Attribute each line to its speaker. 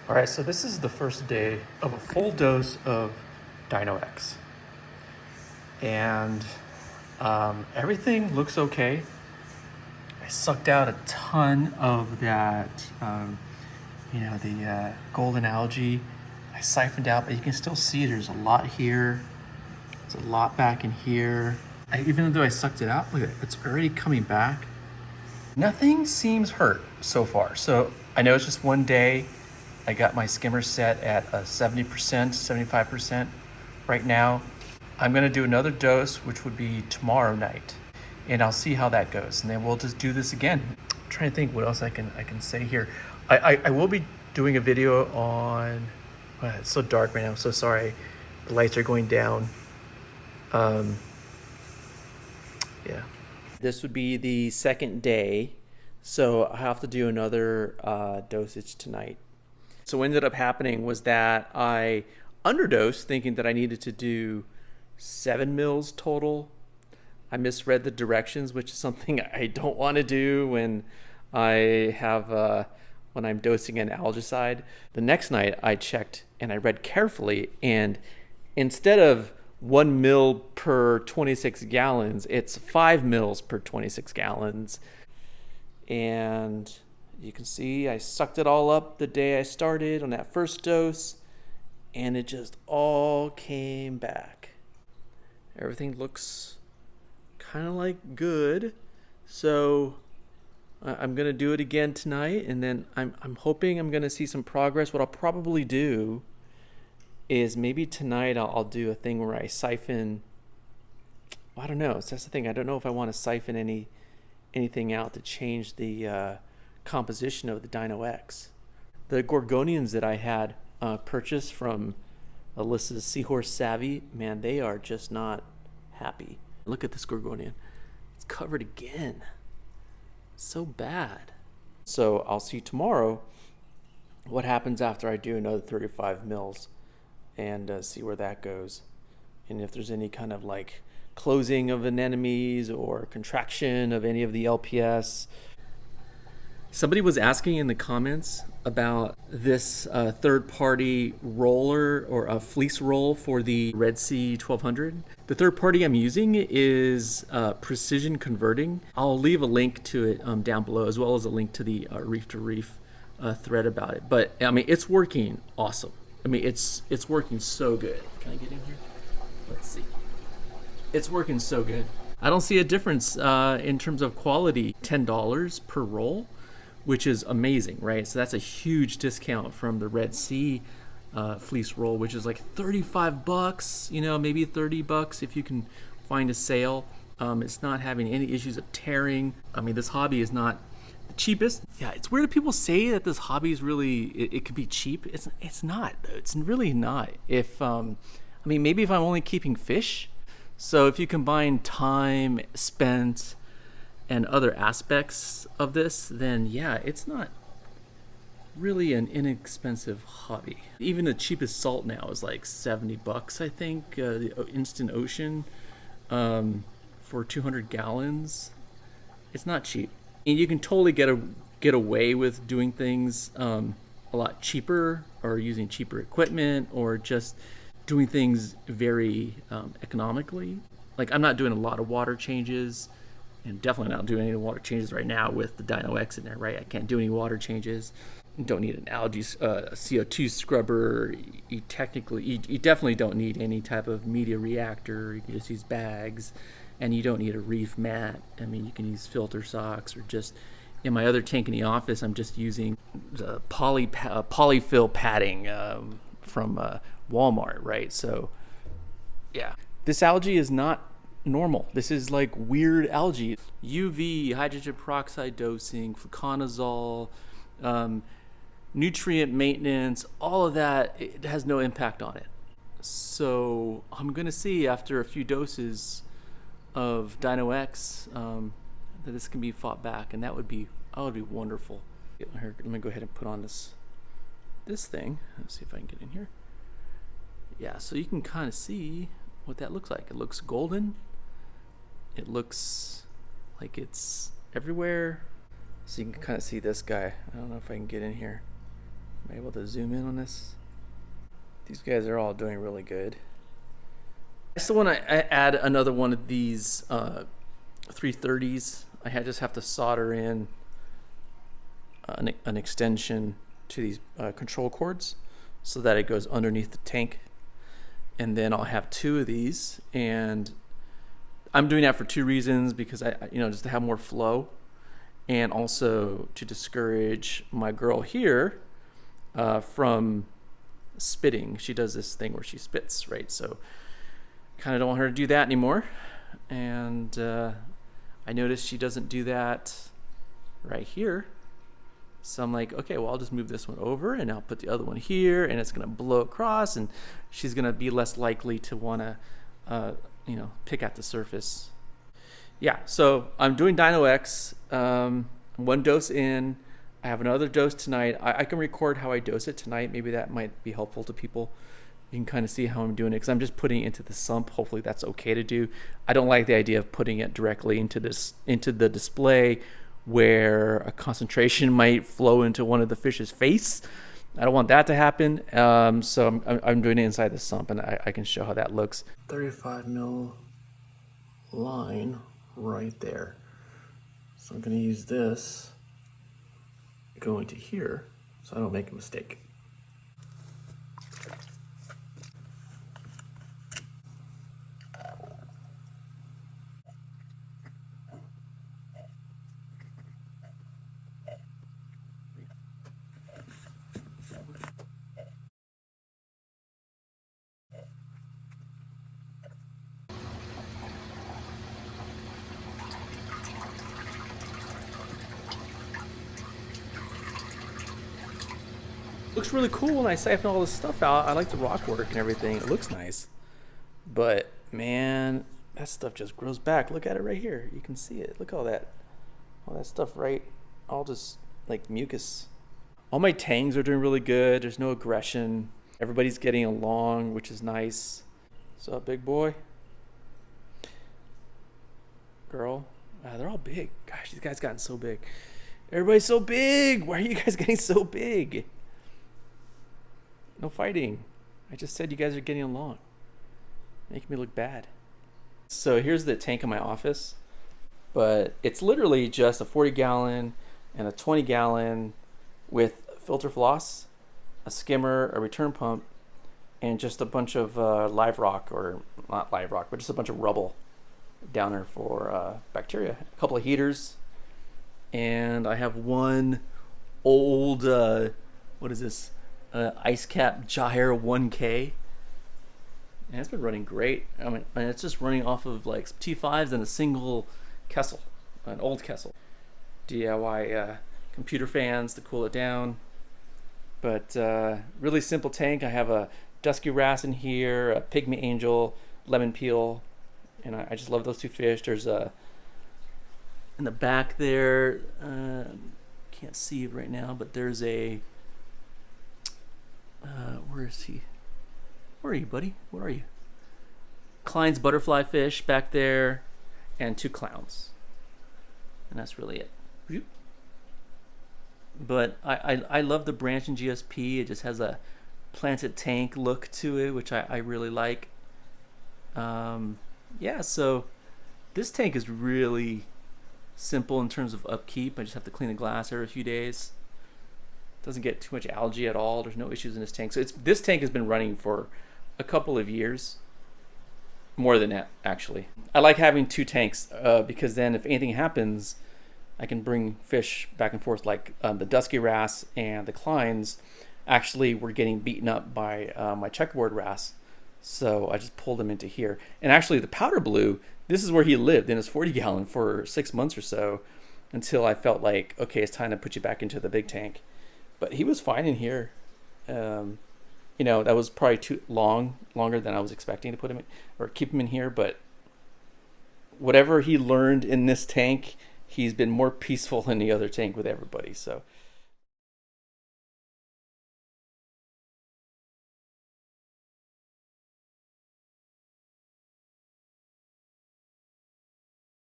Speaker 1: All right, so this is the first day of a full dose of Dino-X. And everything looks okay. I sucked out a ton of that, the golden algae. I siphoned out, but you can still see there's a lot here. There's a lot back in here. Even though I sucked it out, look at it, it's already coming back. Nothing seems hurt so far. So I know it's just one day. I got my skimmer set at a 70%, 75% right now. I'm gonna do another dose, which would be tomorrow night, and I'll see how that goes. And then we'll just do this again. I'm trying to think what else I can say here. I will be doing a video on, it's so dark right now, I'm so sorry. The lights are going down. Yeah. This would be the second day, so I have to do another dosage tonight. So what ended up happening was that I underdosed, thinking that I needed to do 7 mils total. I misread the directions, which is something I don't want to do when I have when I'm dosing an algicide. The next night I checked and I read carefully, and instead of 1 mil per 26 gallons, it's 5 mils per 26 gallons. And you can see I sucked it all up the day I started on that first dose, and it just all came back. Everything looks kind of like good. So I'm going to do it again tonight, and then I'm hoping I'm going to see some progress. What I'll probably do is maybe tonight I'll do a thing where I siphon, I don't know. So that's the thing. I don't know if I want to siphon anything out to change the composition of the Dino-X. The Gorgonians that I had purchased from Alyssa's Seahorse Savvy, man, they are just not happy. Look at this Gorgonian. It's covered again. So bad. So I'll see tomorrow what happens after I do another 35 mils and see where that goes. And if there's any kind of like closing of anemones or contraction of any of the LPS. Somebody was asking in the comments about this third-party roller or a fleece roll for the Red Sea 1200. The third party I'm using is Precision Converting. I'll leave a link to it down below, as well as a link to the Reef to Reef thread about it. But I mean, it's working awesome. I mean, it's working so good. Can I get in here? Let's see. It's working so good. I don't see a difference in terms of quality. $10 per roll, which is amazing, right? So that's a huge discount from the Red Sea fleece roll, which is like 35 bucks, maybe 30 bucks if you can find a sale. It's not having any issues of tearing. I mean, this hobby is not the cheapest. Yeah, it's weird that people say that this hobby is really, it could be cheap. It's not, though. It's really not. Maybe if I'm only keeping fish. So if you combine time spent and other aspects of this, then yeah, it's not really an inexpensive hobby. Even the cheapest salt now is like 70 bucks, I think, the Instant Ocean for 200 gallons. It's not cheap. And you can totally get away with doing things a lot cheaper, or using cheaper equipment, or just doing things very economically. Like, I'm not doing a lot of water changes, and definitely not doing any water changes right now with the Dino-X in there, right? I can't do any water changes. You don't need an algae CO2 scrubber. You definitely don't need any type of media reactor. You can just use bags, and you don't need a ReefMat. I mean, you can use filter socks, or just, in my other tank in the office, I'm just using the polyfill padding from Walmart, right? So yeah, this algae is not normal. This is like weird algae. UV, hydrogen peroxide dosing, fluconazole, nutrient maintenance, all of that, it has no impact on it. So I'm gonna see after a few doses of Dino-X that this can be fought back, and that would be wonderful. Here, let me go ahead and put on this thing. Let's see if I can get in here. Yeah, so you can kind of see what that looks like. It looks golden. It looks like it's everywhere. So you can kind of see this guy. I don't know if I can get in here. Am I able to zoom in on this? These guys are all doing really good. I still want to add another one of these 330s. I just have to solder in an extension to these control cords so that it goes underneath the tank. And then I'll have two of these, and I'm doing that for two reasons, because just to have more flow, and also to discourage my girl here from spitting. She does this thing where she spits, right? So kind of don't want her to do that anymore. And I noticed she doesn't do that right here. So I'm like, okay, well, I'll just move this one over and I'll put the other one here, and it's going to blow across, and she's going to be less likely to want to, pick at the surface. Yeah, so I'm doing Dino-X, one dose in. I have another dose tonight. I can record how I dose it tonight. Maybe that might be helpful to people. You can kind of see how I'm doing it, because I'm just putting it into the sump. Hopefully that's okay to do. I don't like the idea of putting it directly into the display, where a concentration might flow into one of the fish's face. I don't want that to happen. So I'm doing it inside the sump, and I can show how that looks. 35 mil line right there. So I'm going to use this going to here so I don't make a mistake. Looks really cool when I siphon all this stuff out. I like the rock work and everything. It looks nice. But man, that stuff just grows back. Look at it right here. You can see it. Look at all that stuff, right? All just like mucus. All my tangs are doing really good. There's no aggression. Everybody's getting along, which is nice. What's up, big boy? Girl? They're all big. Gosh, these guys gotten so big. Everybody's so big. Why are you guys getting so big? No fighting. I just said you guys are getting along. Making me look bad. So here's the tank in my office. But it's literally just a 40-gallon and a 20-gallon with filter floss, a skimmer, a return pump, and just a bunch of live rock, or not live rock, but just a bunch of rubble down there for bacteria. A couple of heaters. And I have one old, what is this? Ice Cap Gyre 1K, and it's been running great. I mean, it's just running off of like T5s and a single Kessel, an old Kessel. DIY computer fans to cool it down. But really simple tank. I have a Dusky Wrasse in here, a Pygmy Angel, Lemon Peel, and I just love those two fish. There's a in the back there, can't see it right now, but there's a where is he? Where are you, buddy? Where are you? Klein's butterfly fish back there, and two clowns, and that's really it. But I love the branch in GSP. It just has a planted tank look to it, which I really like. Yeah, so this tank is really simple in terms of upkeep. I just have to clean the glass every few days. Doesn't get too much algae at all. There's no issues in this tank. So this tank has been running for a couple of years. More than that, actually. I like having two tanks because then if anything happens, I can bring fish back and forth. Like the Dusky Wrasse and the Kleins actually were getting beaten up by my checkerboard wrasse. So I just pulled them into here. And actually the powder blue, this is where he lived in his 40-gallon for 6 months or so, until I felt like, okay, it's time to put you back into the big tank. But he was fine in here. That was probably longer than I was expecting to put him in, or keep him in here. But whatever he learned in this tank, he's been more peaceful in the other tank with everybody. So